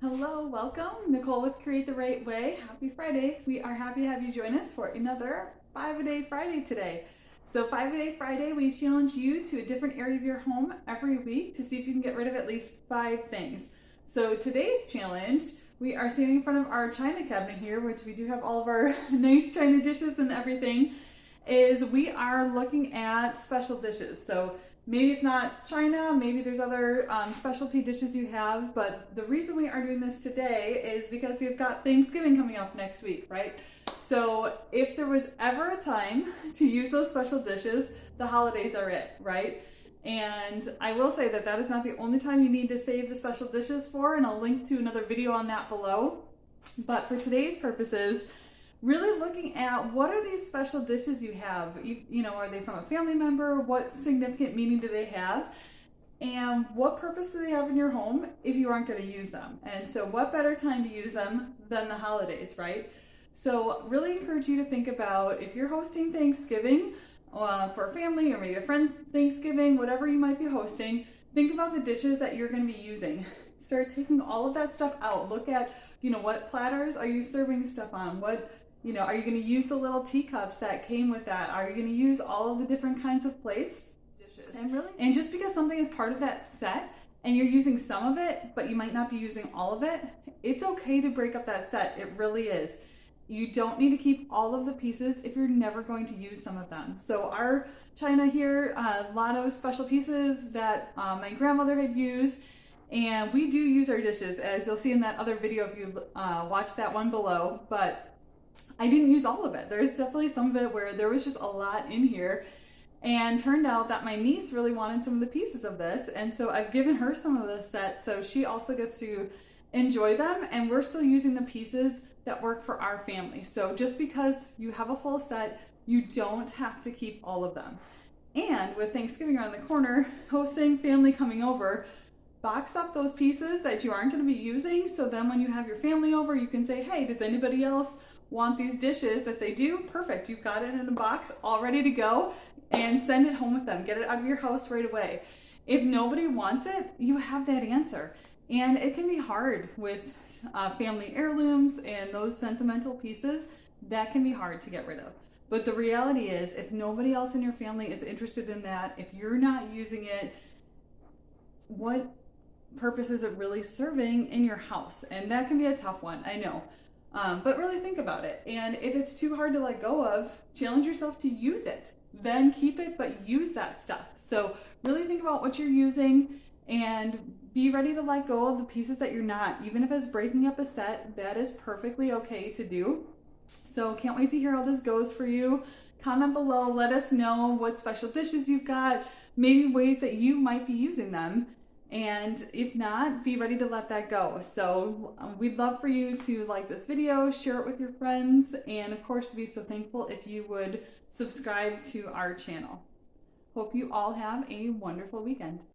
Hello, welcome. Nicole with Create the Right Way. Happy Friday. We are happy to have you join us for another 5-A-Day Friday today. So 5-A-Day Friday, we challenge you to a different area of your home every week to see if you can get rid of at least 5 things. So today's challenge, we are standing in front of our china cabinet here, which we do have all of our nice china dishes and everything, is we are looking at special dishes. So maybe it's not china, maybe there's other specialty dishes you have, but the reason we are doing this today is because we've got Thanksgiving coming up next week, right? So if there was ever a time to use those special dishes, the holidays are it, right? And I will say that that is not the only time you need to save the special dishes for, and I'll link to another video on that below. But for today's purposes, really looking at what are these special dishes you have. You know, are they from a family member? What significant meaning do they have? And what purpose do they have in your home if you aren't going to use them? And so what better time to use them than the holidays, right? So really encourage you to think about if you're hosting Thanksgiving for a family, or maybe a friend's Thanksgiving, whatever you might be hosting, think about the dishes that you're going to be using. Start taking all of that stuff out. Look at, what platters are you serving stuff on? Are you going to use the little teacups that came with that? Are you going to use all of the different kinds of plates? Dishes. And just because something is part of that set and you're using some of it, but you might not be using all of it, it's okay to break up that set. It really is. You don't need to keep all of the pieces if you're never going to use some of them. So our china here, a lot of special pieces that my grandmother had used, and we do use our dishes, as you'll see in that other video if you watch that one below, but I didn't use all of it. There's definitely some of it where there was just a lot in here, and turned out that my niece really wanted some of the pieces of this, and so I've given her some of the set so she also gets to enjoy them, and we're still using the pieces that work for our family. So just because you have a full set, you don't have to keep all of them. And with Thanksgiving around the corner, hosting, family coming over, box up those pieces that you aren't going to be using, so then when you have your family over, you can say, hey, does anybody else want these dishes? If they do, perfect. You've got it in a box all ready to go, and send it home with them. Get it out of your house right away. If nobody wants it, you have that answer. And it can be hard with family heirlooms and those sentimental pieces. That can be hard to get rid of. But the reality is, if nobody else in your family is interested in that, if you're not using it, what purpose is it really serving in your house? And that can be a tough one, I know. But really think about it. And if it's too hard to let go of, challenge yourself to use it. Then keep it, but use that stuff. So really think about what you're using and be ready to let go of the pieces that you're not. Even if it's breaking up a set, that is perfectly okay to do. So can't wait to hear how this goes for you. Comment below, let us know what special dishes you've got, maybe ways that you might be using them. And if not, be ready to let that go. So we'd love for you to like this video, share it with your friends, and of course be so thankful if you would subscribe to our channel. Hope you all have a wonderful weekend.